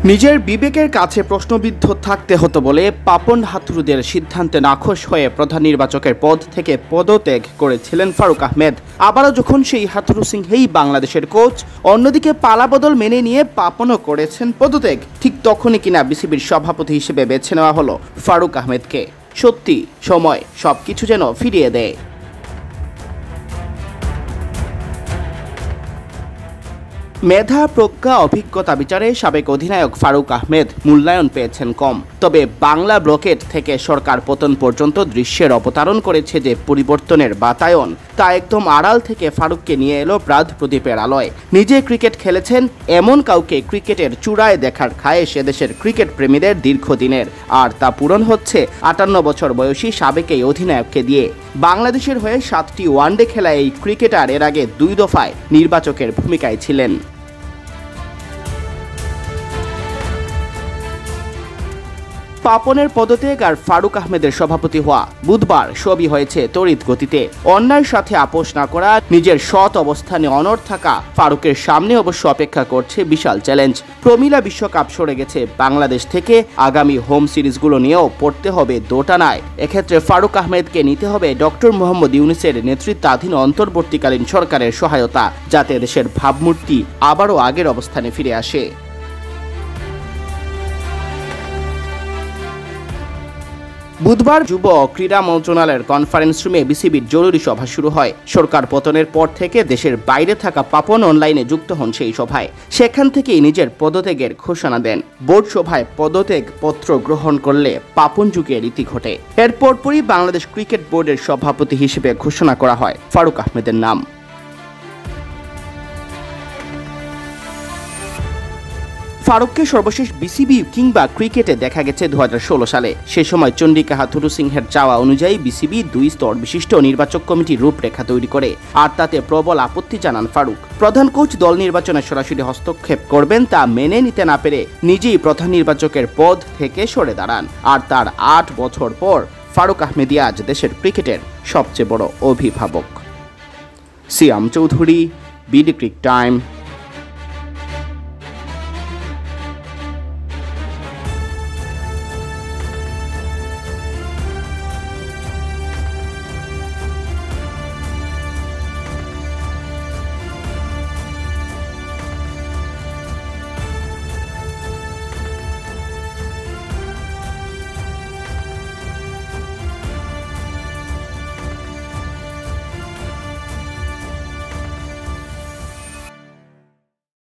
নিজের বিবেকের কাছে প্রশ্নবিদ্ধ থাকতে হতো বলে পাপন হাথুরুদের সিদ্ধান্তে নাখোশ হয়ে প্রধান নির্বাচকের পদ থেকে পদত্যাগ করেছিলেন ফারুক আহমেদ। আবারও যখন সেই হাথুরু সিংহেই বাংলাদেশের কোচ, অন্যদিকে পালাবদল মেনে নিয়ে পাপনও করেছেন পদত্যাগ, ঠিক তখনই কিনা বিসিবির সভাপতি হিসেবে বেছে নেওয়া হলো ফারুক আহমেদকে। সত্যি সময় সবকিছু যেন ফিরিয়ে দেয়। মেধা, প্রজ্ঞা, অভিজ্ঞতা বিচারে সাবেক অধিনায়ক ফারুক আহমেদ মূল্যায়ন পেয়েছেন কম। তবে বাংলা ব্লকেট থেকে সরকার পতন পর্যন্ত দৃশ্যের অবতারণ করেছে যে পরিবর্তনের বাতায়ন, তা একদম আড়াল থেকে ফারুককে নিয়ে এলো ব্রাদ প্রদীপের আলোয়। নিজে ক্রিকেট খেলেছেন এমন কাউকে ক্রিকেটের চূড়ায় দেখার খায়েশ এদেশের ক্রিকেট প্রেমীদের দীর্ঘদিনের, আর তা পূরণ হচ্ছে ৫৮ বছর বয়সী সাবেক এই অধিনায়ককে দিয়ে। বাংলাদেশের হয়ে ৭টি ওয়ানডে খেলা এই ক্রিকেটার এর আগে ২ দফায় নির্বাচকের ভূমিকায় ছিলেন। পাপনের পদত্যাগ আর ফারুক আহমেদের সভাপতি হওয়া, বুধবার সবই হয়েছে তড়িৎ গতিতে। অন্যায়ের সাথে আপোষ না করা, নিজের সৎ অবস্থানে অনড় থাকা ফারুকের সামনে অবশ্য অপেক্ষা করছে বিশাল চ্যালেঞ্জ। প্রমিলা বিশ্বকাপ সরে গেছে বাংলাদেশ থেকে, আগামী হোম সিরিজগুলো নিয়েও পড়তে হবে দোটানায়। এক্ষেত্রে ফারুক আহমেদকে নিতে হবে ডক্টর মোহাম্মদ ইউনূসের নেতৃত্বাধীন অন্তর্বর্তীকালীন সরকারের সহায়তা, যাতে দেশের ভাবমূর্তি আবারও আগের অবস্থানে ফিরে আসে। বুধবার যুব ক্রীড়া মন্ত্রণালয়ের কনফারেন্স রুমে বিসিবির জরুরি সভা শুরু হয়। সরকার পতনের পর থেকে দেশের বাইরে থাকা পাপন অনলাইনে যুক্ত হন সেই সভায়। সেখান থেকেই নিজের পদত্যাগের ঘোষণা দেন। বোর্ড সভায় পদত্যাগ পত্র গ্রহণ করলে পাপন যুগের রীতি ঘটে। এরপরই বাংলাদেশ ক্রিকেট বোর্ডের সভাপতি হিসেবে ঘোষণা করা হয় ফারুক আহমেদের নাম। ফারুককে সর্বশেষ বিসিবি কিংবা ক্রিকেটে দেখা গেছে ২০১৬ সালে। সে সময় চন্ডিকা হাথুরু সিংহের চাওয়া অনুযায়ী বিসিবি ২ স্তর বিশিষ্ট নির্বাচক কমিটির রূপরেখা তৈরি করে, আর তাতে প্রবল আপত্তি জানান ফারুক। প্রধান কোচ দল নির্বাচনে সরাসরি হস্তক্ষেপ করবেন তা মেনে নিতে না পেরে নিজেই প্রধান নির্বাচকের পদ থেকে সরে দাঁড়ান। আর তার ৮ বছর পর ফারুক আহমেদই আজ দেশের ক্রিকেটের সবচেয়ে বড় অভিভাবক। সিয়াম চৌধুরী, বিডি ক্রিক টাইম।